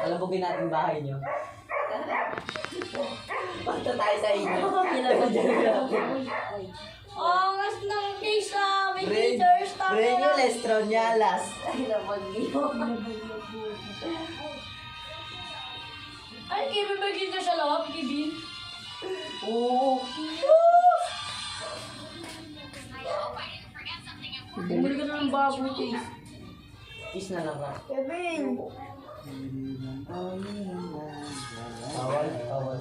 Alabugin natin bahay nyo. Punta tayo sa inyo. Angas ng case may teachers. Brenyo Lestronyalas. Ay, Kevin ba kita sa loob, Kevin? Oo. Bumili ka na ng bago, case. Kiss na lang ka. Kevin! Bawal.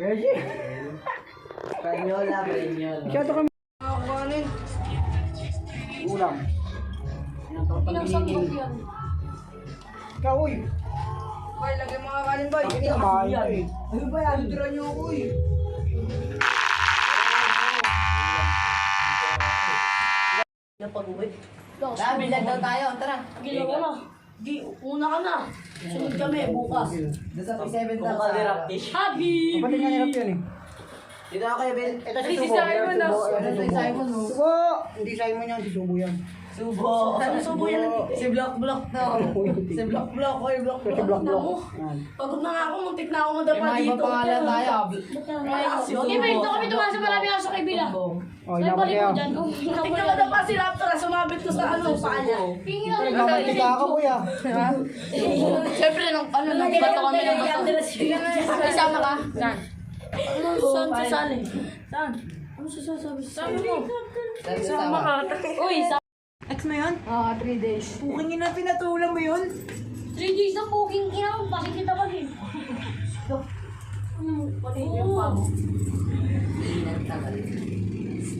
Reggie! Pranyola. Masyado kami nakakuhanin. Ulam. Pinasambok yan. Ikaw, uy. Boy, lagay mga kanin, boy. Bakit kumain ka eh? Ano ba yan? Tira niyo ako eh. Yung pag-uwi. Dami lang daw tayo. Tara. Gilaw ka na. Una ka na. Sunod kami, bukas. Doon sa P7 Kung ka-diraptish. Happy! Kapatid nga nilap yan eh. Dito ako kay Ben. Ito Ay, si Simon na. Ito si Simon, no? Subo! Hindi Simon yan, si Subo yan. Subo. Ano subo yan? Si Block to. Si Block. Oy, Block. Ito block. Yan. Pagod na nga ako, muntik na ako madapa May dito. iba pangalan tayo. Okay, ba ito kami tumasa marami ako sa kaibila. Oh, Saan inabot balik kayo. mo dyan? Muntik na madapa si Raptor, sumabit ko sa ano, paa niya. Pingin ako Nagmamantika ka, kuya. Siyempre, nung bato kami ng bato. Isama ka? Saan? Saan sasali? Saan? Ano sasabi? Sabi mo. Sama ka. Uy, Ex mo yun? Oo, 3 days. Puking ina, pinatulang mo yun? 3 days na booking ina ko, bakit kita ba din? Ano mo? Panin yung pa mo.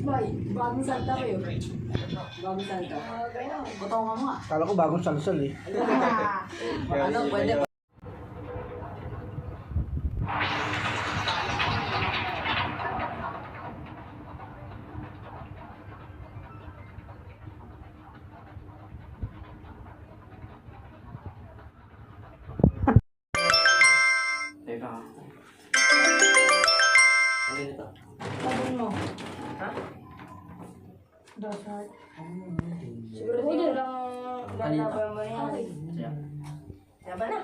Bay, bagong salta kayo. Bagong salta. Butaw nga mga. Kala ko bagong salsal eh. Ano, pwede pa. Teka. Ano ito? Sabihin mo. Ha? Dasar. Siguro din lang Kanina. mo yan. Yaban na.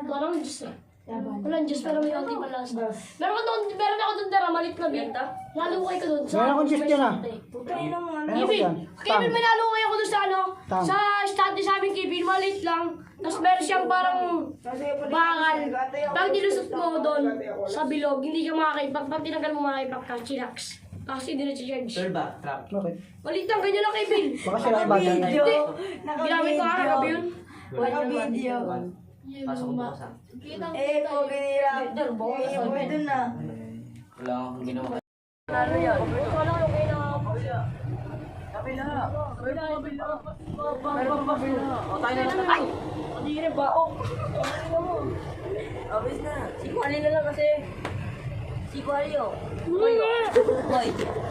Walang Diyos eh. Walang Diyos pero may onti palasa. Meron ako doon dara malit na benta. Nalukay ko doon. Meron akong Diyos dyan, ah. Putay lang Meron ko Kevin, yan. Kevin, may nalukay ako doon sa ano. Tang. Sa study sa amin, Kevin, malit lang. Tapos meron siyang parang bakal. Pag nilusot mo doon sa bilog, hindi ka makakaipak. Pag tinanggal mo makakaipak ka, chinax. Kasi hindi na charge. Sir ba? Trap. Bakit? Malit lang, ganyan lang, Kevin. Baka sila ang bagay. Hindi. Ginamit ko nga kagabi yun. Naka-video. Pasok mo sa. Eh, kung binira. Eh, pwede na. Wala akong ginawa. Ano yan? Wala yung kayo nakakapagya. Kabila. O tayo na lang. Ay! Hindi ba? Oh. Abis na. Si Kuali na lang kasi. Si Kualio.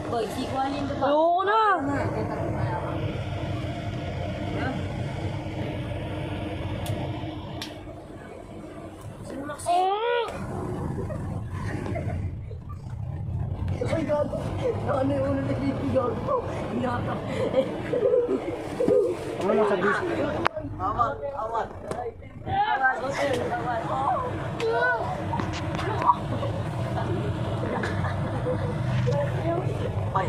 Boy, si Kualio ito pa. Oo na. Ay, gato. Ano yung ulo na titigaw ko? Inatap. Ano lang sa bis? Awat. Awat, hotel. Awat. Ay,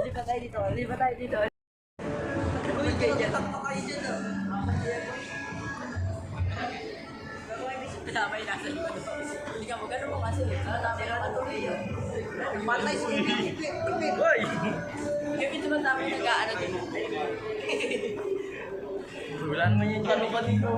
Lipat tayo dito. Lipat tayo dito. Uy, kayo dyan. Kasama yung nasa likod. Hindi ka mo ganun mo kasi. Sabi na ano kayo. Patay si Kevin. Uy! Kevin naman sabi nag-aano din. tulan mo yan. Ano pa dito?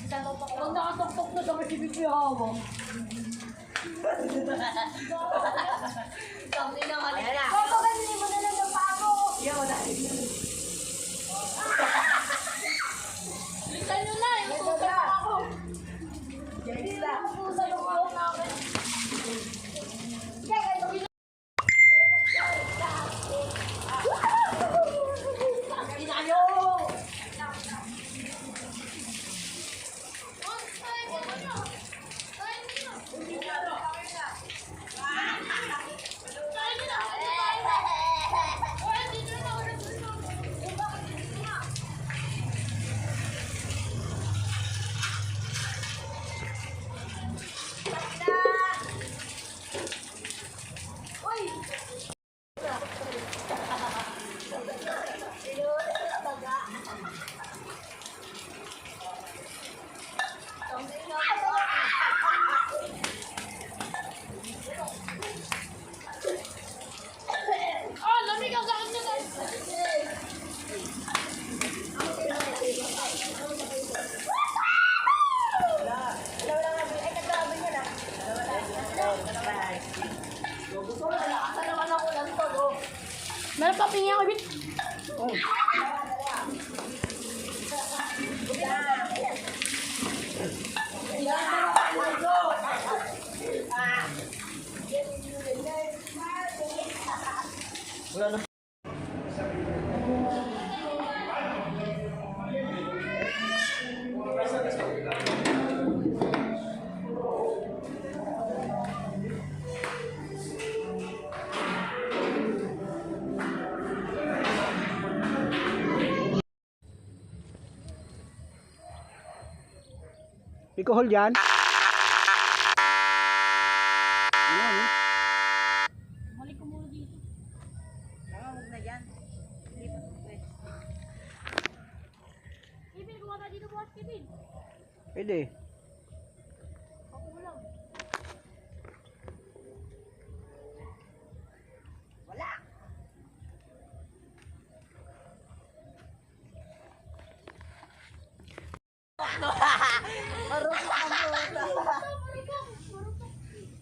Pag nakatok-tok na dapat si Bibi hawak. Sabi na nga nila. Papa, ganun mo na lang yung pago. Yan, wala. Bilisan nyo na, yung tutok ako. Yes na. Pusa yung hawak namin. Kaya ito yun. Inayo! Oh, lamig ang sakit niya guys. Meron pa pingi ako, Bit. Wala na. Alcohol yan. Ayan, eh. Balik ko muna dito. Huwag na yan. Hindi pa pwede. Kevin, kuha ka dito bukas, Kevin. Pwede. Pakulang. Wala.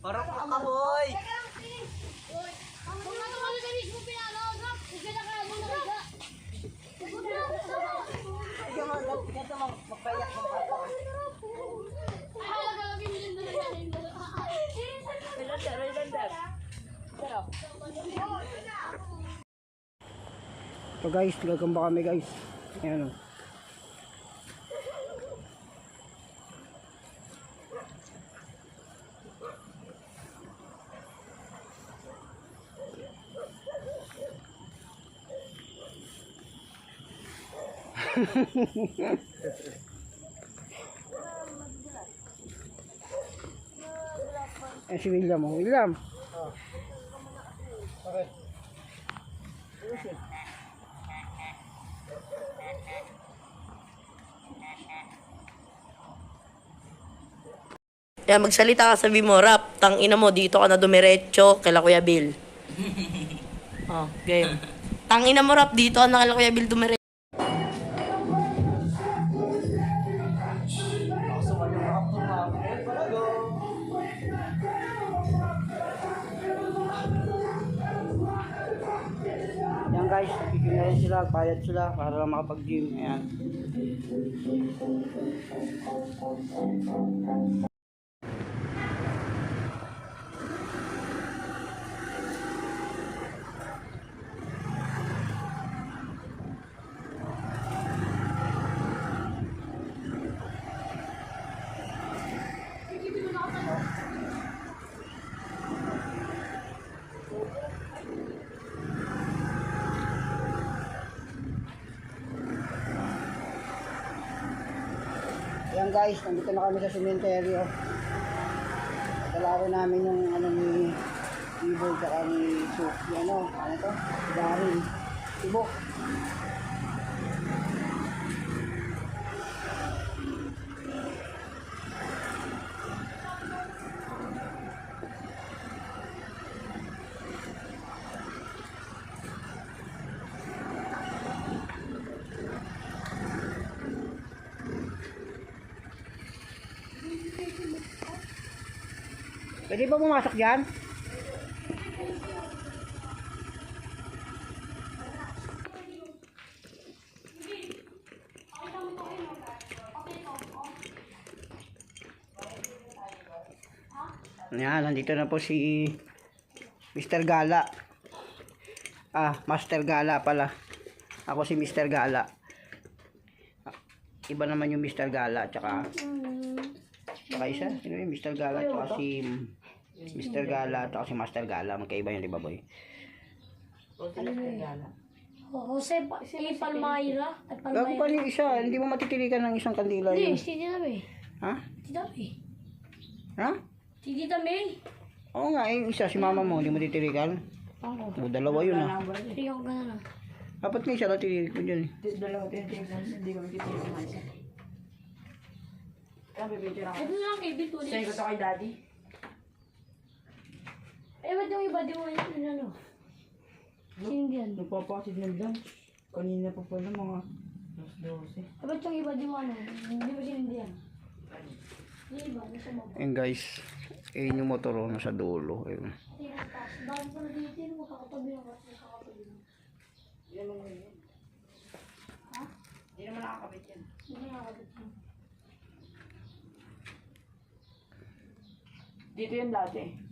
Parang kamoy. Kung ano ka guys, mo pinalaw, drop. Sige na kaya muna kayo. Ikaw mo, magpayak mo pa. Relander. Pero, So guys, gagamba kami guys. Ayan o. Eh si William oh. William. Okay. Kaya magsalita ka, sabi mo, rap, tang ina mo, dito ka na dumiretso kila Kuya Bill. Oh, game. Tang ina mo, rap, dito ka na kila Kuya Bill dumiretso. Yan guys, nagiging na rin sila, bayad sila para lang makapag-gym. Ayan. Ayan guys, nandito na kami sa cemetery oh. Kalaro namin yung ano ni Ibo tsaka ni Suki, ano to? Darin. Tibok. Pwede ba pumasok dyan? Yan, nandito na po si Mr. Gala. Master Gala pala. Ako si Mr. Gala. Iba naman yung Mr. Gala, tsaka isa, sino yung Mr. Gala, tsaka si Mr. Gala, tsaka si Master Gala. Magkaiba yun, di ba, boy? Jose Palmayra. Ay, Gago pa yung isa, hindi mo matitilikan ng isang kandila Hindi, yun. si Tita May. Ha? Tita May. Ha? Si Tita May. Oo nga, yung isa, si mama mo, hindi mo titilikan. Ako. O, dalawa yun Hindi ako gano'n lang. Dapat nga isa lang titilik mo dyan. Dalawa tinitignan, hindi kami titigan sa isa. Kaya bibigyan ako. Ito lang kay Bitulis. Sa'yo ko to kay daddy. Ba't yung iba di mo yun ano? Sindihan. Nagpapasid ng lunch. Kanina pa pala mga 12. Ba't yung iba di mo ano? Hindi mo sindihan. Yung iba, nasa mo. Ayun guys, ayun yung motor oh, nasa dulo. Ayun. Dahil pa na dito yun, makakatabi ng makakatabi ng. Hindi naman nakakabit yan. Hindi nakakatabi ng. Dito yan dati.